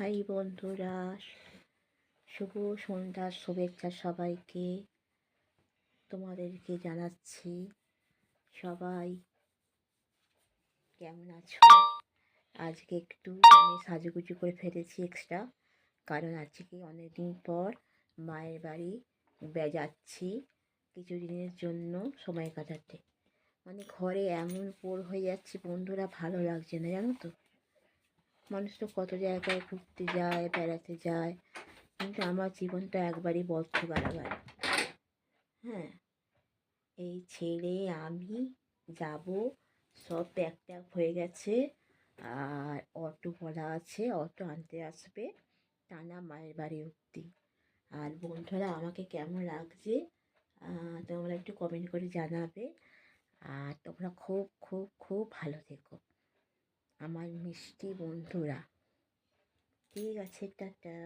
High বন্ধুরা, শুভ সন্ধ্যার শুভেচ্ছা সবাইকে। তোমাদেরকে জানাচ্ছি সবাই কেমন আছো। আজকে একটু সাজুগুজু করে ফেলেছি এক্সট্রা, কারণ আজকে অনেকদিন পর মায়ের বাড়ি যাচ্ছি কিছু দিনের জন্য সময় কাটাতে। ঘরে এমন বোর হয়ে যাচ্ছি বন্ধুরা, ভালো লাগছে না জানো তো। মানুষ তো কত জায়গায় ঘুরতে যায়, বেড়াতে যায়, কিন্তু আমার জীবনটা একবারই বদ্ধ কারাগার। হ্যাঁ, এই ছেড়ে আমি যাব, সব প্যাক ট্যাক হয়ে গেছে। আর অটো বলা আছে, অটো আনতে আসবে টানা মায়ের বাড়ি অবধি। আর বন্ধুরা আমাকে কেমন লাগছে তোমরা একটু কমেন্ট করে জানাবে। আর তোমরা খুব খুব খুব ভালো থেকো আমার মিষ্টি বন্ধুরা। ঠিক আছে, টাটা।